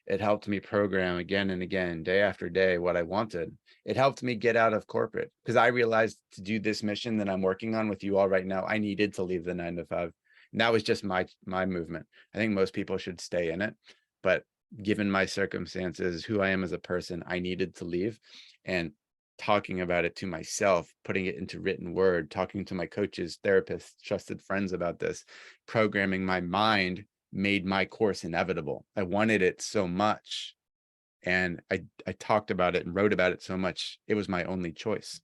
It helped me program again and again, day after day, what I wanted. It helped me get out of corporate because I realized to do this mission that I'm working on with you all right now, I needed to leave the 9 to 5. And that was just my movement. I think most people should stay in it, but given my circumstances, who I am as a person, I needed to leave. And talking about it to myself, putting it into written word, talking to my coaches, therapists, trusted friends about this, programming my mind made my course inevitable. I wanted it so much. And I talked about it and wrote about it so much. It was my only choice.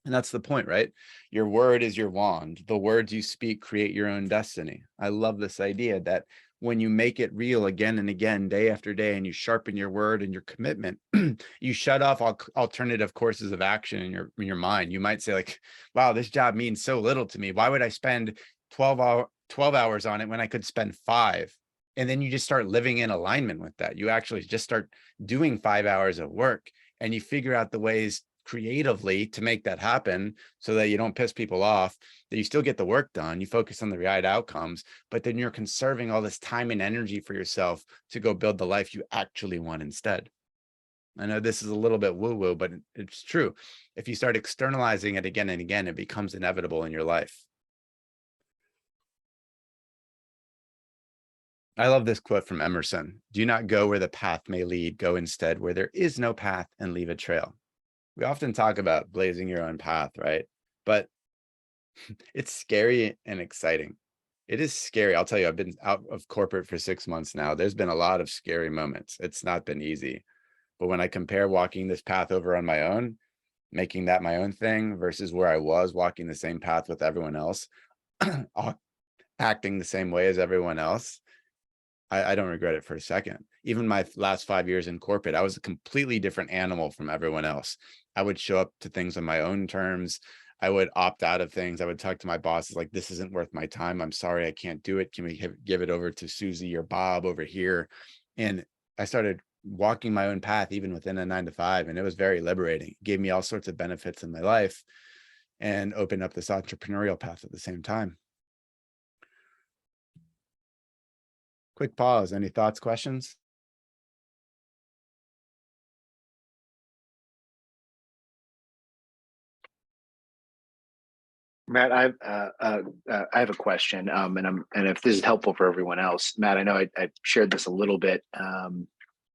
And that's the point, right? Your word is your wand. The words you speak create your own destiny. I love this idea that when you make it real again and again, day after day, and you sharpen your word and your commitment, you shut off all alternative courses of action in your mind. You might say like, wow, this job means so little to me. Why would I spend 12 hours on it when I could spend 5? And then you just start living in alignment with that. You actually just start doing 5 hours of work and you figure out the ways creatively to make that happen so that you don't piss people off, that you still get the work done, you focus on the right outcomes, but then you're conserving all this time and energy for yourself to go build the life you actually want instead. I know this is a little bit woo-woo, but it's true. If you start externalizing it again and again, it becomes inevitable in your life. I love this quote from Emerson. Do not go where the path may lead, go instead where there is no path and leave a trail. We often talk about blazing your own path, right? But it's scary and exciting. It is scary. I'll tell you, I've been out of corporate for 6 months now. There's been a lot of scary moments. It's not been easy. But when I compare walking this path over on my own, making that my own thing versus where I was walking the same path with everyone else, acting the same way as everyone else, I don't regret it for a second. Even my last 5 years in corporate, I was a completely different animal from everyone else. I would show up to things on my own terms. I would opt out of things. I would talk to my bosses like, this isn't worth my time. I'm sorry, I can't do it. Can we give it over to Susie or Bob over here? And I started walking my own path, even within a 9 to 5. And it was very liberating. It gave me all sorts of benefits in my life and opened up this entrepreneurial path at the same time. Quick pause. Any thoughts, questions? Matt, I have a question, and if this is helpful for everyone else, Matt, I know I shared this a little bit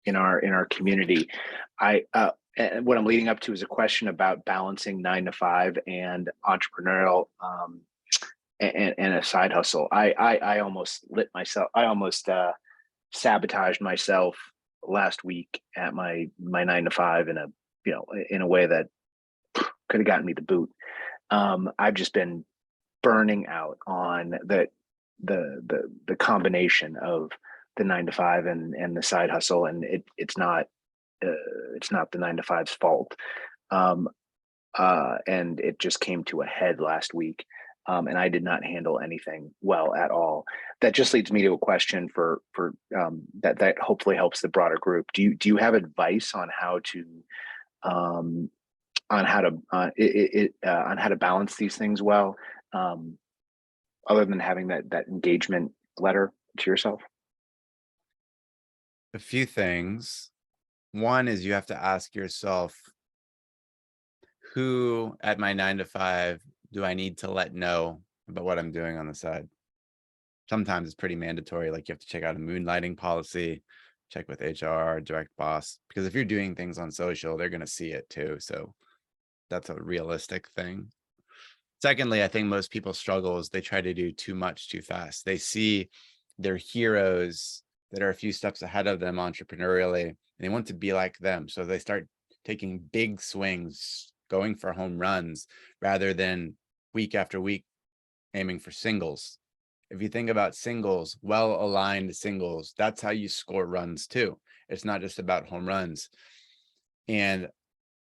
in our community. And what I'm leading up to is a question about balancing 9 to 5 and entrepreneurial and a side hustle. I almost lit myself. I almost sabotaged myself last week at my 9 to 5 in a way that could have gotten me the boot. I've just been burning out on the combination of the 9 to 5 and the side hustle, and it's not the 9 to 5's fault. And it just came to a head last week. And I did not handle anything well at all. That just leads me to a question for that hopefully helps the broader group. Do you have advice on how to balance these things well, other than having that engagement letter to yourself? A few things. One is you have to ask yourself, who at my 9 to 5 do I need to let know about what I'm doing on the side. Sometimes it's pretty mandatory. Like you have to check out a moonlighting policy, check with HR, direct boss, because if you're doing things on social, they're going to see it too. So that's a realistic thing. Secondly, I think most people struggle is they try to do too much too fast. They see their heroes that are a few steps ahead of them entrepreneurially, and they want to be like them. So they start taking big swings, going for home runs rather than week after week aiming for singles. If you think about singles, well-aligned singles, that's how you score runs too. It's not just about home runs. And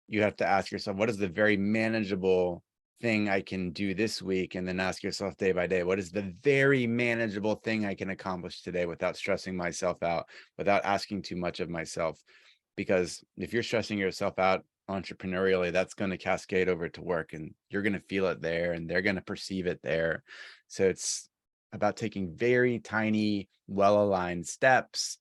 you have to ask yourself, what is the very manageable thing I can do this week? And then ask yourself day by day, what is the very manageable thing I can accomplish today without stressing myself out, without asking too much of myself? Because if you're stressing yourself out entrepreneurially, that's going to cascade over to work, and you're going to feel it there, and they're going to perceive it there. So it's about taking very tiny, well-aligned steps.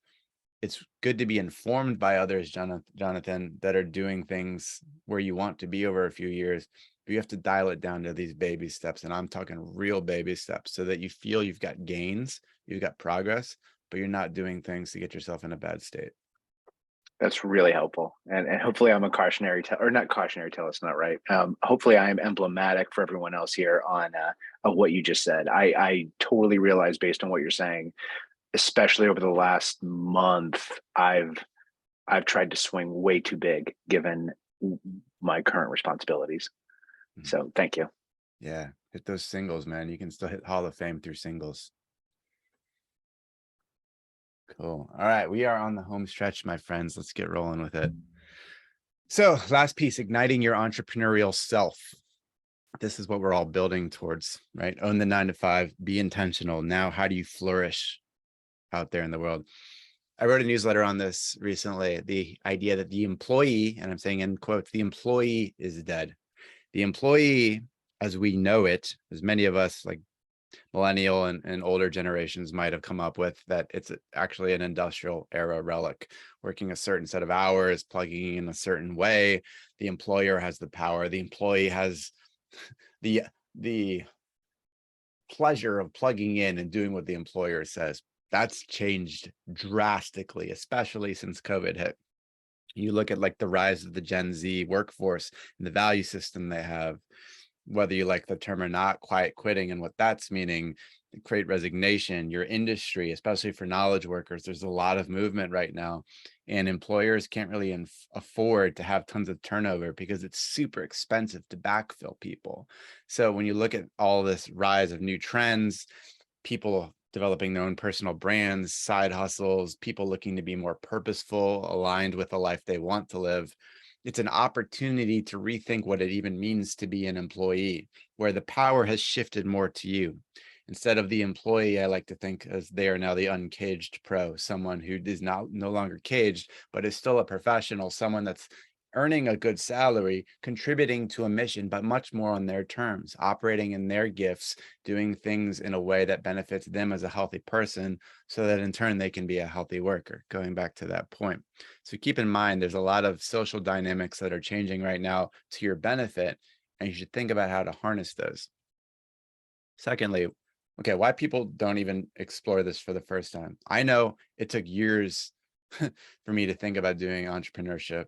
It's good to be informed by others, Jonathan, that are doing things where you want to be over a few years, but you have to dial it down to these baby steps. And I'm talking real baby steps so that you feel you've got gains, you've got progress, but you're not doing things to get yourself in a bad state. That's really helpful. And hopefully I'm a cautionary tale, or not cautionary tale, it's not right. Hopefully I am emblematic for everyone else here on what you just said. I totally realize based on what you're saying, especially over the last month, I've tried to swing way too big given my current responsibilities. So thank you. Yeah, hit those singles, man. You can still hit Hall of Fame through singles. Cool. All right, we are on the home stretch, my friends. Let's get rolling with it. So last piece, igniting your entrepreneurial self. This is what we're all building towards, right? Own the 9-to-5, be intentional. Now, how do you flourish out there in the world? I wrote a newsletter on this recently, the idea that the employee, and I'm saying in quotes, the employee is dead. The employee, as we know it, as many of us like millennial and older generations might have come up with, that it's actually an industrial era relic, working a certain set of hours, plugging in a certain way. The employer has the power. The employee has the pleasure of plugging in and doing what the employer says. That's changed drastically, especially since COVID hit. You look at like the rise of the Gen Z workforce and the value system they have, whether you like the term or not, quiet quitting and what that's meaning, great resignation, your industry, especially for knowledge workers, there's a lot of movement right now, and employers can't really afford to have tons of turnover because it's super expensive to backfill people. So when you look at all this rise of new trends, people developing their own personal brands, side hustles, people looking to be more purposeful, aligned with the life they want to live, it's an opportunity to rethink what it even means to be an employee, where the power has shifted more to you. Instead of the employee, I like to think as they are now the uncaged pro, someone who is now no longer caged, but is still a professional, someone that's earning a good salary, contributing to a mission, but much more on their terms, operating in their gifts, doing things in a way that benefits them as a healthy person, so that in turn they can be a healthy worker, going back to that point. So keep in mind, there's a lot of social dynamics that are changing right now to your benefit, and you should think about how to harness those. Secondly, okay, why people don't even explore this for the first time. I know it took years for me to think about doing entrepreneurship.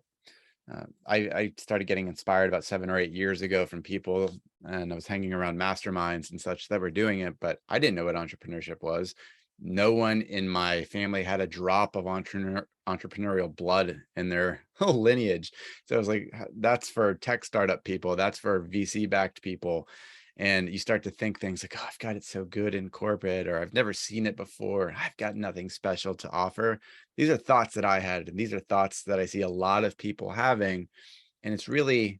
I started getting inspired about 7 or 8 years ago from people, and I was hanging around masterminds and such that were doing it, but I didn't know what entrepreneurship was. No one in my family had a drop of entrepreneurial blood in their whole lineage. So I was like, that's for tech startup people, that's for VC backed people. And you start to think things like, oh, I've got it so good in corporate, or I've never seen it before, I've got nothing special to offer. These are thoughts that I had, and these are thoughts that I see a lot of people having. And it's really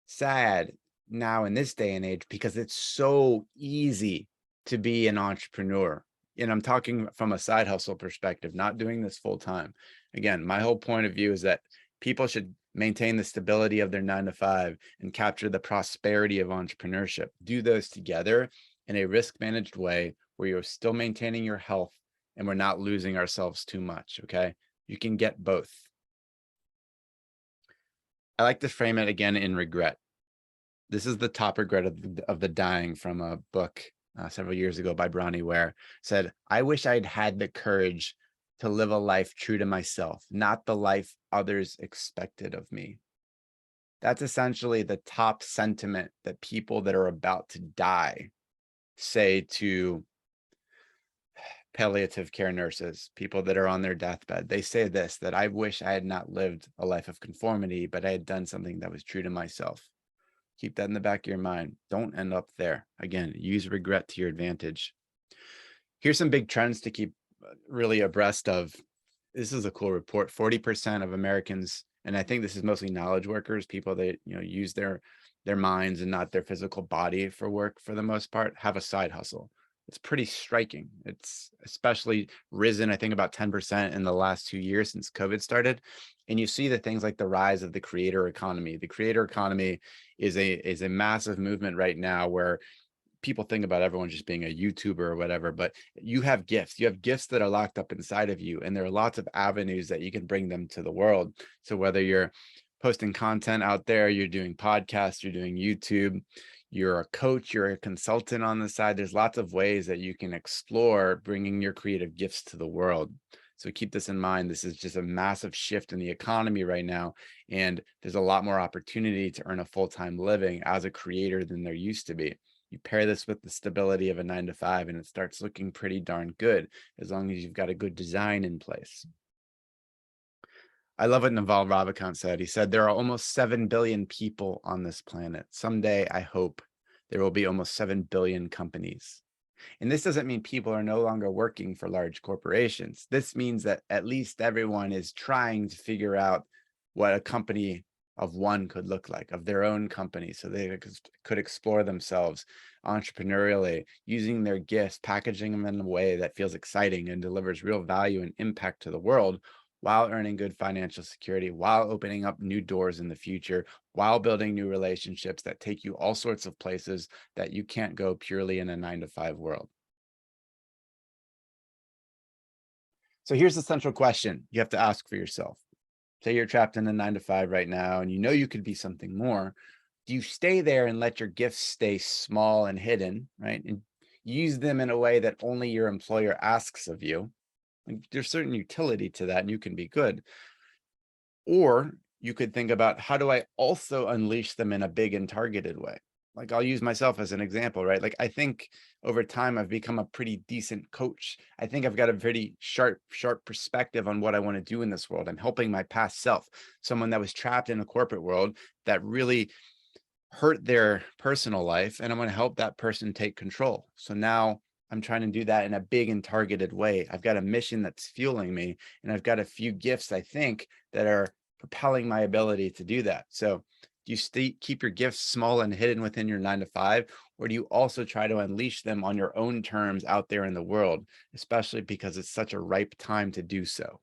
sad now in this day and age because it's so easy to be an entrepreneur. And I'm talking from a side hustle perspective, not doing this full time. Again, my whole point of view is that people should maintain the stability of their 9-to-5 and capture the prosperity of entrepreneurship. Do those together in a risk managed way where you're still maintaining your health and we're not losing ourselves too much. Okay. You can get both. I like to frame it again in regret. This is the top regret of the dying from a book several years ago by Bronnie Ware. Said, I wish I'd had the courage to live a life true to myself, not the life others expected of me. That's essentially the top sentiment that people that are about to die say to palliative care nurses, people that are on their deathbed. They say this, that I wish I had not lived a life of conformity, but I had done something that was true to myself. Keep that in the back of your mind. Don't end up there. Again, use regret to your advantage. Here's some big trends to keep really abreast of. This is a cool report. 40% of Americans, and I think this is mostly knowledge workers, people that use their minds and not their physical body for work for the most part, have a side hustle. It's pretty striking. It's especially risen, I think, about 10% in the last 2 years since COVID started. And you see the things like the rise of the creator economy. The creator economy is a massive movement right now where people think about everyone just being a YouTuber or whatever, but you have gifts. You have gifts that are locked up inside of you, and there are lots of avenues that you can bring them to the world. So whether you're posting content out there, you're doing podcasts, you're doing YouTube, you're a coach, you're a consultant on the side, there's lots of ways that you can explore bringing your creative gifts to the world. So keep this in mind. This is just a massive shift in the economy right now. And there's a lot more opportunity to earn a full-time living as a creator than there used to be. You pair this with the stability of a 9-to-5 and it starts looking pretty darn good, as long as you've got a good design in place. I love what Naval Ravikant said. He said, there are almost 7 billion people on this planet. Someday, I hope there will be almost 7 billion companies. And this doesn't mean people are no longer working for large corporations. This means that at least everyone is trying to figure out what a company of one could look like, of their own company, so they could explore themselves entrepreneurially, using their gifts, packaging them in a way that feels exciting and delivers real value and impact to the world, while earning good financial security, while opening up new doors in the future, while building new relationships that take you all sorts of places that you can't go purely in a 9-to-5 world. So here's the central question you have to ask for yourself. Say you're trapped in a 9-to-5 right now, and you know you could be something more. Do you stay there and let your gifts stay small and hidden, right? And use them in a way that only your employer asks of you? Like, there's certain utility to that, and you can be good. Or you could think about, how do I also unleash them in a big and targeted way? Like, I'll use myself as an example, right? Like, I think over time I've become a pretty decent coach. I think I've got a pretty sharp perspective on what I want to do in this world. I'm helping my past self, someone that was trapped in a corporate world that really hurt their personal life, and I'm going to help that person take control. So now I'm trying to do that in a big and targeted way. I've got a mission that's fueling me, and I've got a few gifts, I think, that are propelling my ability to do that. So do you keep your gifts small and hidden within your 9-to-5, or do you also try to unleash them on your own terms out there in the world, especially because it's such a ripe time to do so?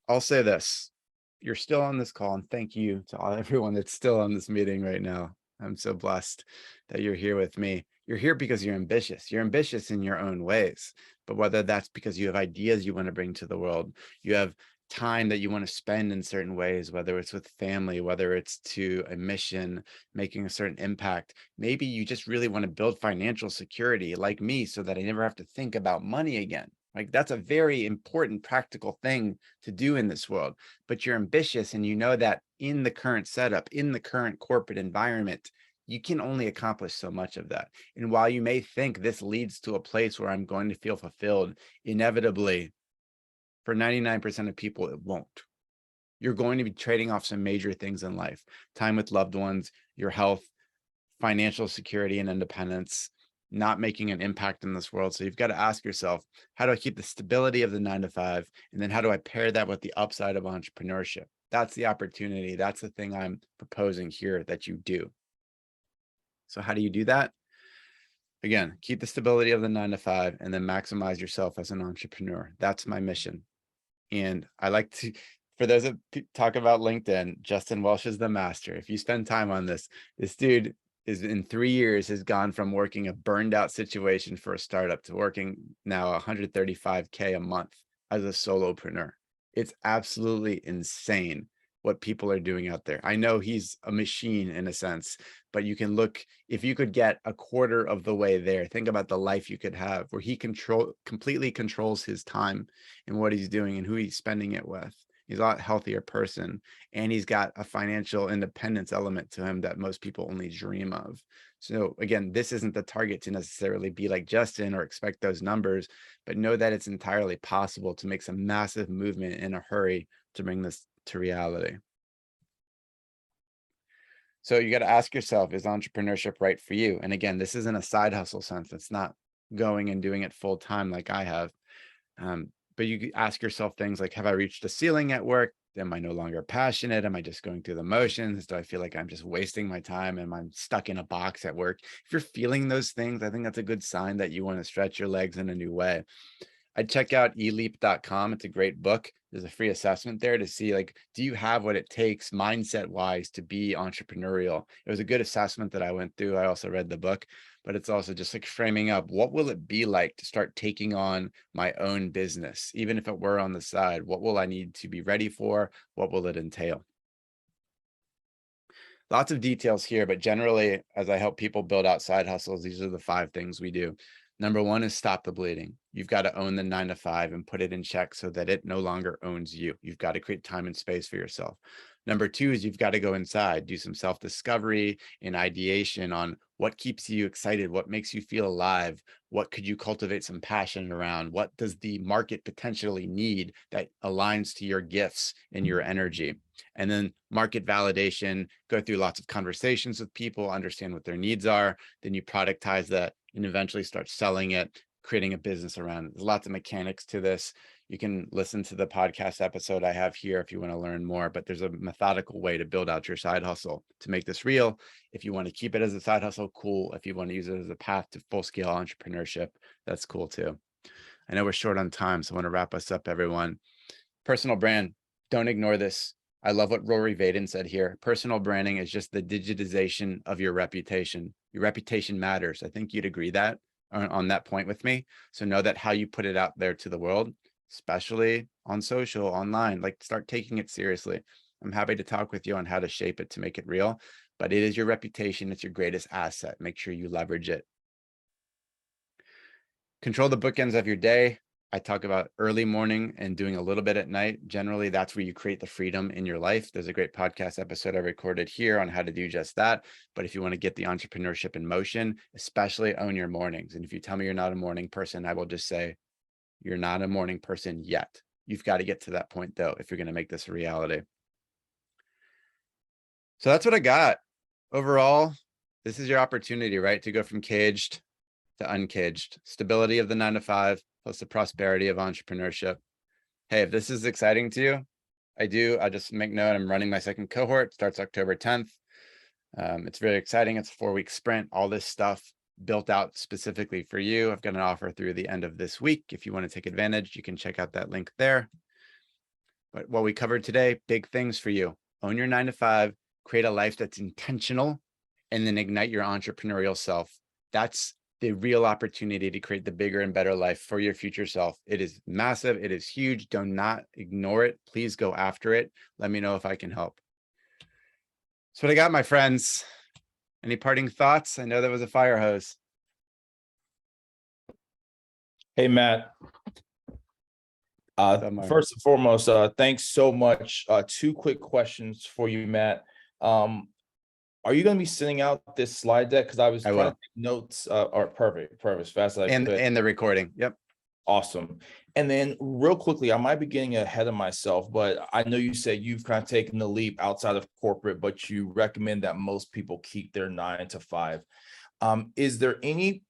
I'll say this. You're still on this call, and thank you to everyone that's still on this meeting right now. I'm so blessed that you're here with me. You're here because you're ambitious. You're ambitious in your own ways, but whether that's because you have ideas you want to bring to the world, you have time that you want to spend in certain ways, whether it's with family, whether it's to a mission, making a certain impact. Maybe you just really want to build financial security like me, so that I never have to think about money again. Like, that's a very important practical thing to do in this world, but you're ambitious, and you know that in the current setup, in the current corporate environment, you can only accomplish so much of that. And while you may think this leads to a place where I'm going to feel fulfilled, inevitably, for 99% of people, it won't. You're going to be trading off some major things in life: time with loved ones, your health, financial security and independence, not making an impact in this world. So you've got to ask yourself, how do I keep the stability of the 9-to-5? And then how do I pair that with the upside of entrepreneurship? That's the opportunity. That's the thing I'm proposing here that you do. So how do you do that? Again, keep the stability of the 9-to-5 and then maximize yourself as an entrepreneur. That's my mission. And I like to, for those that talk about LinkedIn, Justin Welsh is the master. If you spend time on this dude is in 3 years has gone from working a burned out situation for a startup to working now $135K a month as a solopreneur. It's absolutely insane. what people are doing out there. I know he's a machine in a sense, but you can look, if you could get a quarter of the way there, think about the life you could have where he completely controls his time and what he's doing and who he's spending it with. He's a lot healthier person, and he's got a financial independence element to him that most people only dream of. So again, this isn't the target to necessarily be like Justin or expect those numbers, but know that it's entirely possible to make some massive movement in a hurry to bring this to reality. So you got to ask yourself, is entrepreneurship right for you? And again, this isn't a side hustle sense. It's not going and doing it full time like I have. But you could ask yourself things like, have I reached a ceiling at work? Am I no longer passionate? Am I just going through the motions? Do I feel like I'm just wasting my time and I'm stuck in a box at work? If you're feeling those things, I think that's a good sign that you want to stretch your legs in a new way. I'd check out eleap.com. It's a great book. There's a free assessment there to see, like, do you have what it takes mindset wise to be entrepreneurial? It was a good assessment that I went through. I also read the book, but it's also just like framing up, what will it be like to start taking on my own business? Even if it were on the side, what will I need to be ready for? What will it entail? Lots of details here, but generally, as I help people build out side hustles, these are the 5 things we do. Number 1 is stop the bleeding. You've got to own the 9 to 5 and put it in check so that it no longer owns you. You've got to create time and space for yourself. Number 2 is you've got to go inside, do some self-discovery and ideation on what keeps you excited, what makes you feel alive, what could you cultivate some passion around, what does the market potentially need that aligns to your gifts and your energy. And then market validation, go through lots of conversations with people, understand what their needs are, then you productize that and eventually start selling it, creating a business around it. There's lots of mechanics to this. You can listen to the podcast episode I have here if you want to learn more, but there's a methodical way to build out your side hustle to make this real. If you want to keep it as a side hustle, cool. If you want to use it as a path to full scale entrepreneurship, that's cool too. I know we're short on time, so I want to wrap us up, everyone. Personal brand, don't ignore this. I love what Rory Vaden said here. Personal branding is just the digitization of your reputation. Your reputation matters. I think you'd agree that on that point with me. So know that how you put it out there to the world, especially on social, online, like start taking it seriously. I'm happy to talk with you on how to shape it to make it real, but it is your reputation. It's your greatest asset. Make sure you leverage it. Control the bookends of your day. I talk about early morning and doing a little bit at night. Generally, that's where you create the freedom in your life. There's a great podcast episode I recorded here on how to do just that. But if you want to get the entrepreneurship in motion, especially own your mornings. And if you tell me you're not a morning person, I will just say, you're not a morning person yet. You've got to get to that point, though, if you're going to make this a reality. So that's what I got. Overall, this is your opportunity, right? To go from caged to uncaged. Stability of the 9 to 5. Plus the prosperity of entrepreneurship. Hey, if this is exciting to you, I just make note, I'm running my second cohort, starts October 10th. It's very exciting. It's a 4-week sprint, all this stuff built out specifically for you. I've got an offer through the end of this week. If you want to take advantage, you can check out that link there. But what we covered today, big things for you. Own your 9 to 5, create a life that's intentional, and then ignite your entrepreneurial self. That's the real opportunity to create the bigger and better life for your future self. It is massive. It is huge. Do not ignore it. Please go after it. Let me know if I can help. That's what I got, my friends. Any parting thoughts? I know that was a fire hose. Hey, Matt. First and foremost, thanks so much. 2 quick questions for you, Matt. Are you going to be sending out this slide deck? Because I was trying to take notes. Or perfect, as fast as I could. And the recording. Yep. Awesome. And then real quickly, I might be getting ahead of myself, but I know you said you've kind of taken the leap outside of corporate, but you recommend that most people keep their 9 to 5. Is there any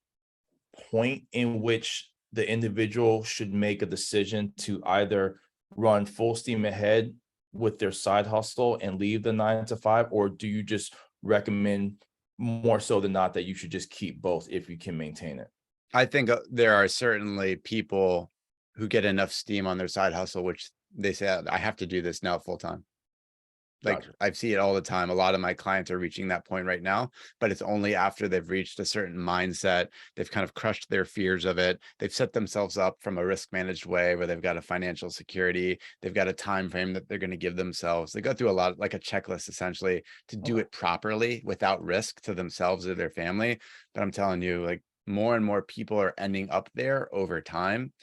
point in which the individual should make a decision to either run full steam ahead with their side hustle and leave the 9 to 5, or do you just recommend more so than not that you should just keep both if you can maintain it? I think there are certainly people who get enough steam on their side hustle, which they say, I have to do this now full time. Like I see it all the time. A lot of my clients are reaching that point right now, but it's only after they've reached a certain mindset. They've kind of crushed their fears of it. They've set themselves up from a risk managed way where they've got a financial security. They've got a time frame that they're going to give themselves. They go through a lot, like a checklist essentially, to do it properly without risk to themselves or their family. But I'm telling you, like more and more people are ending up there over time.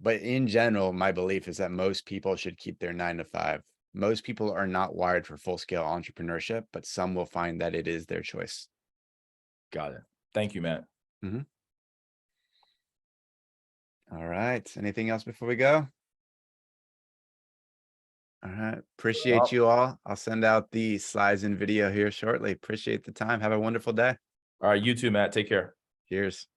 But in general, my belief is that most people should keep their 9 to 5. Most people are not wired for full-scale entrepreneurship, but some will find that it is their choice. Got it. Thank you, Matt. All right. Anything else before we go? All right. Appreciate Well- you all. I'll send out the slides and video here shortly. Appreciate the time. Have a wonderful day. All right, you too, Matt. Take care. Cheers.